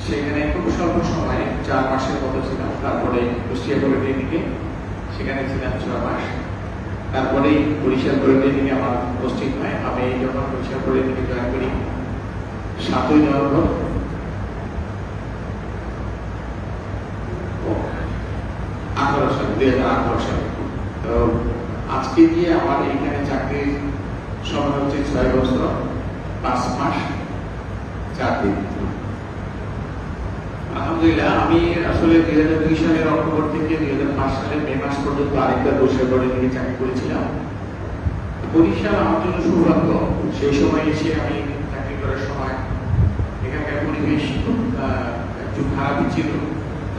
সেখানে খুব স্বল্প সময়ে 4 মাসের মতো ছিলাম। তারপরে কুষ্টিয়া পলিটেকনিকে সেখানে ছিলাম 6 মাস। তারপরে বরিশাল পলিটেকনিকে আমার পোস্টিং হয়। আমি যখন বরিশাল পলিটেকনিকে জয়েন করি 7ই নভেম্বর 2018 সালে। তো আজকে দিয়ে আমার এইখানে চাকরির সময় হচ্ছে 6 বছর 5 মাস 4 দিন। আলহামদুলিল্লাহ, আমি আসলে 2002 সালের অক্টোবর থেকে 2005 সালের মে মাস পর্যন্ত আরেকবার বরিশাল পলিটেকনিকে চাকরি করেছিলাম। বরিশাল আমার জন্য সৌভাগ্য। সেই সময় এসে আমি চাকরি করার সময় এখানকার পরিবেশ একটু খারাপই ছিল।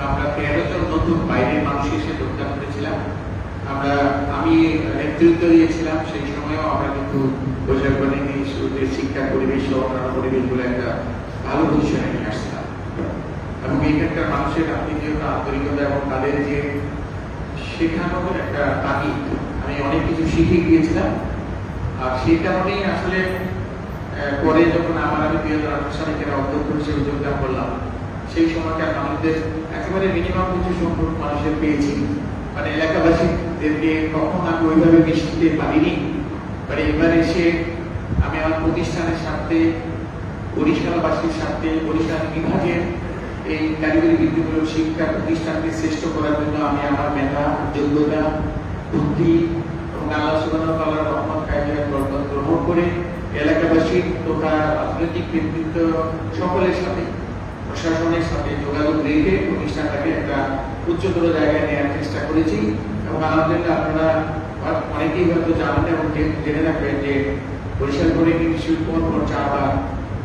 আমরা 13 জন নতুন বাইরের মানুষ এসে যোগদান করেছিলাম। আমি নেতৃত্ব দিয়েছিলাম। সেই সময়ও আমরা কিন্তু বরিশাল পলিটেকনিক ইনস্টিটিউটের শিক্ষা পরিবেশ সহ অন্যান্য পরিবেশগুলো একটা ভালো পজিশনে নিয়ে আসছিলাম। এবং এখানকার মানুষের আত্মীয়তা, আন্তরিকতা এবং তাদের যে শেখানোর একটা তাগিদ, আমি অনেক কিছু শিখে গিয়েছিলাম। আর সেই কারণেই আসলে পরে যখন আমি 2018 সালে অধ্যক্ষ হিসেবে যোগদান করলাম, সেই সময়কার মানুষদের একেবারে মিনিমাম কিছু সংখ্যক মানুষের পেয়েছি। মানে এলাকাবাসীদেরকে কখন আমি ওইভাবে মিশতে পারিনি। মানে এবার এসে আমি আমার প্রতিষ্ঠানের সাথে, বরিশালবাসীর সাথে, বরিশাল বিভাগের এই কারিগরি বৃত্তিমূলক শিক্ষা প্রতিষ্ঠানকে শ্রেষ্ঠ করার জন্য আমি আমার মেধা, যোগ্যতা, বুদ্ধি এবং আল্লাহ সুবহানাহু ওয়া তাআলার রহমত কায়দাত বরকত গ্রহণ করে এলাকাবাসী তথা রাজনৈতিক নেতৃত্ব সকলের সাথে, প্রশাসনের সাথে যোগাযোগ রেখে প্রতিষ্ঠানটাকে একটা উচ্চতর জায়গায় নেওয়ার চেষ্টা করেছি। এবং আলহামদুলিল্লাহ, আপনারা অনেকেই হয়তো জানেন এবং জেনে রাখবেন যে বরিশাল পলিটেকনিক ইনস্টিটিউট পরপর 4 বার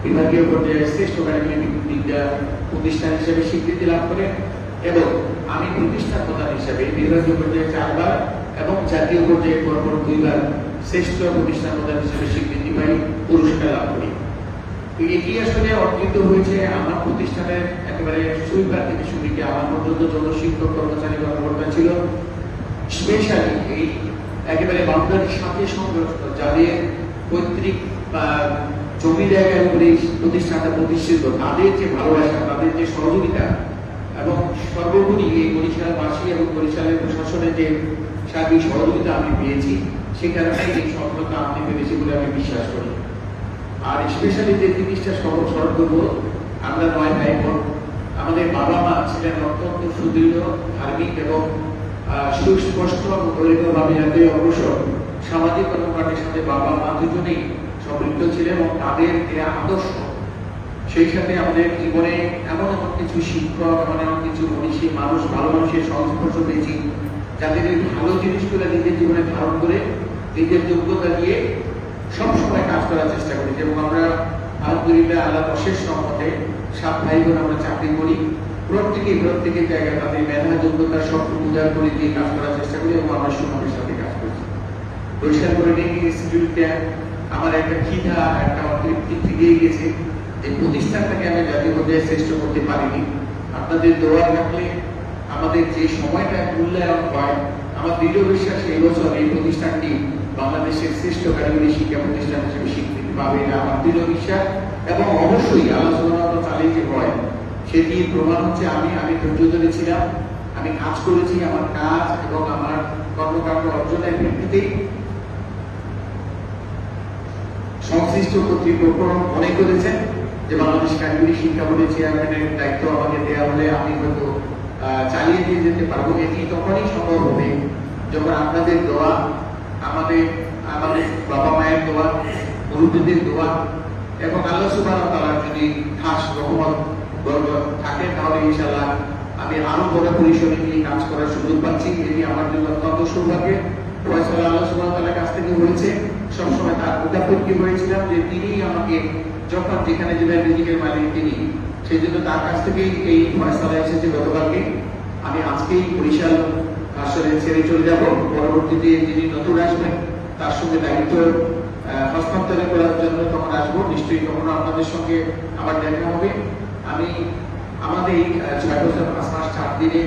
বিভাগীয় পর্যায়ে শ্রেষ্ঠ কারিগরি বিদ্যা প্রতিষ্ঠান হিসেবে স্বীকৃতি লাভ করে। এবং আমি প্রতিষ্ঠান প্রধান হিসেবে বিভাগীয় পর্যায়ে 4 বার এবং জাতীয় পর্যায়ে পরপর 2 বার শ্রেষ্ঠ প্রতিষ্ঠান প্রধান হিসেবে স্বীকৃতি পাই, পুরস্কার লাভ করি। এটি আসলে অর্জিত হয়েছে আমার প্রতিষ্ঠানের একেবারে সুইপার থেকে শুরু করে আমার পর্যন্ত যত শিক্ষক, কর্মচারী, কর্মকর্তা ছিল, স্পেশালি এই একেবারে বাউন্ডারির সাথে সংযুক্ত যাদের পৈতৃক জমি জায়গায় উপরে প্রতিষ্ঠানটা প্রতিষ্ঠিত, তাদের যে ভালোবাসা, তাদের যে সহযোগিতা এবং সর্বোপরি এই বরিশালবাসী এবং বরিশালের প্রশাসনের যে সার্বিক সহযোগিতা আমি পেয়েছি, সে কারণে এই সফলতা আপনি পেয়েছি বলে আমি বিশ্বাস করি। আর স্পেশালি যে জিনিসটা স্মরণ করবো, আমরা 9 ভাই বোন, আমাদের বাবা মা ছিলেন অত্যন্ত সুদৃঢ়, ধার্মিক এবং সুস্পষ্ট এবং দলীয়ভাবে যাতে অগ্রসর সামাজিক কর্মকাণ্ডের সাথে বাবা মা দুজনেই সম্পৃক্ত ছিলেন এবং তাদের যে আদর্শ, সেই সাথে আমাদের জীবনে এমন এমন কিছু শিক্ষক, এমন কিছু মনীষী মানুষ, ভালো মানুষের সংস্পর্শ পেয়েছি, যাদের এই ভালো জিনিসগুলো নিজের জীবনে ধারণ করে নিজের যোগ্যতা দিয়ে সবসময় কাজ করার চেষ্টা করি। এবং আমরা আলহামদুলিল্লাহ আল্লাহর অশেষ রহমতে 7 ভাই বোন আমরা চাকরি করি। প্রত্যেকের জায়গায় তাদের মেধা, যোগ্যতা সব উজাড় করে দিয়ে কাজ করার চেষ্টা করি এবং আমরা সুনামের সাথে কাজ করছি। বরিশাল পলিটেকনিক ইনস্টিটিউটে আমার একটা খিদা, একটা অতৃপ্তি ফিরিয়ে গেছে। এই প্রতিষ্ঠানটাকে আমি জাতীয় পর্যায়ে শ্রেষ্ঠ করতে পারিনি। আপনাদের দোয়া থাকলে আমাদের যে সময়টা মূল্যায়ন হয়, আমার দৃঢ় বিশ্বাস এই বছর এই প্রতিষ্ঠানটি বাংলাদেশের শ্রেষ্ঠ কারিগরি শিক্ষা প্রতিষ্ঠান হিসেবে স্বীকৃতি পাবে, এটা আমার দৃঢ় বিশ্বাস। এবং অবশ্যই আল্লাহ সুবহানাহু ওয়া তাআলা চালিয়ে যে হয়, সেটি প্রমাণ হচ্ছে আমি ধৈর্য ধরেছিলাম, আমি কাজ করেছি। আমার কাজ এবং আমার কর্মকাণ্ড অর্জনের ভিত্তিতেই সংশ্লিষ্ট কর্তৃপক্ষ মনে করেছেন যে বাংলাদেশ কারিগরি শিক্ষা বোর্ডের চেয়ারম্যানের দায়িত্ব আমাকে দেওয়া হলে আমি হয়তো চালিয়ে দিয়ে যেতে পারবো। এটি তখনই সম্ভব হবে যখন আপনাদের দোয়া, আমাদের বাবা মায়ের দোয়া, মুরব্বীদের দোয়া এবং আল্লাহ সুবহানাহু ওয়া তাআলার যদি খাস রহমত বরকত থাকে, তাহলে ইনশাআল্লাহ আমি আরো বড় পরিসরে নিয়ে কাজ করার সুযোগ পাচ্ছি। এটি আমার জন্য অত্যন্ত সৌভাগ্যের। ফয়সালা আল্লাহ সুবহানাহু ওয়া তাআলার কাছ থেকে হয়েছে। সবসময় তার মুখাপেক্ষী হয়েছিলাম যে তিনি আমাকে যখন যেখানে যেভাবে রিজিকের মালিক তিনি, সেই জন্য তার কাছ থেকেই এই ফয়সালা এসেছে গতকালকে। আমি আজকেই বরিশাল আসলে ছেড়ে চলে যাব। পরবর্তীতে যিনি নতুন আসবেন তার সঙ্গে দায়িত্ব হস্তান্তর করার জন্য তখন আসবো। নিশ্চয়ই তখন আপনাদের সঙ্গে আবার দেখা হবে। আমি আমাদের এই 6 বছর 5 মাস 4 দিনে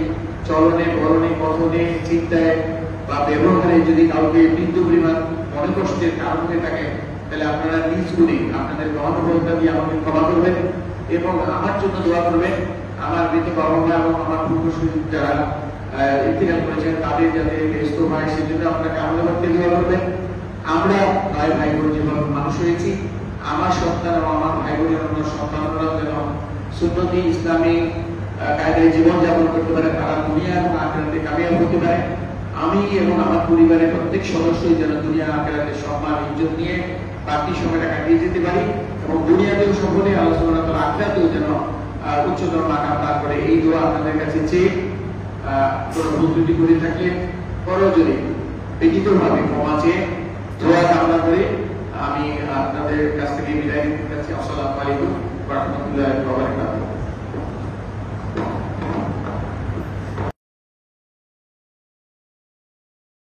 চলনে, বরণে, কথনে, চিন্তায় বা ব্যবহারে যদি কাউকে বিন্দু পরিমাণ মনে কষ্টের কারণ হয়ে থাকে, তাহলে আপনারা নিজ গুণে আপনাদের মহানুভবতা দিয়ে আমাকে ক্ষমা করবেন এবং আমার জন্য দোয়া করবেন। আমার মৃত বাবা মা এবং আমার পূর্বসূরি যারা ইন্তেকাল করেছেন তাদের যাতে ব্যস্ত হয় সেজন্য আপনাকে আমাদের পক্ষে দোয়া করবেন। আমরা ভাই ভাই বোন যেভাবে মানুষ হয়েছি, আমার সন্তান এবং আমার ভাই বোনের অন্য সন্তানরাও যেন সুন্নতি ইসলামী কায়দায় জীবনযাপন করতে পারে, তারা দুনিয়া এবং আখিরাতে কামিয়াব হতে পারে। আমি এবং আমার পরিবারের প্রত্যেক সদস্যই যেন দুনিয়া আখিরাতে সম্মান ইজ্জত নিয়ে বাকি সময়টা কাটিয়ে যেতে পারি এবং দুনিয়াতেও সফলে আল্লাহ সুবহানাহু ওয়া তাআলা আখিরাতেও যেন উচ্চতর মাকাম দান করে। এই দোয়া আপনাদের কাছে চেয়ে কোনো ভুল ত্রুটি করে থাকলে প্রয়োজনে লিখিতভাবে ক্ষমা চেয়ে দোয়া কামনা করে আমি আপনাদের কাছ থেকে বিদায় নিতে চাচ্ছি। আসসালামু আলাইকুম ওয়া রাহমাতুল্লাহি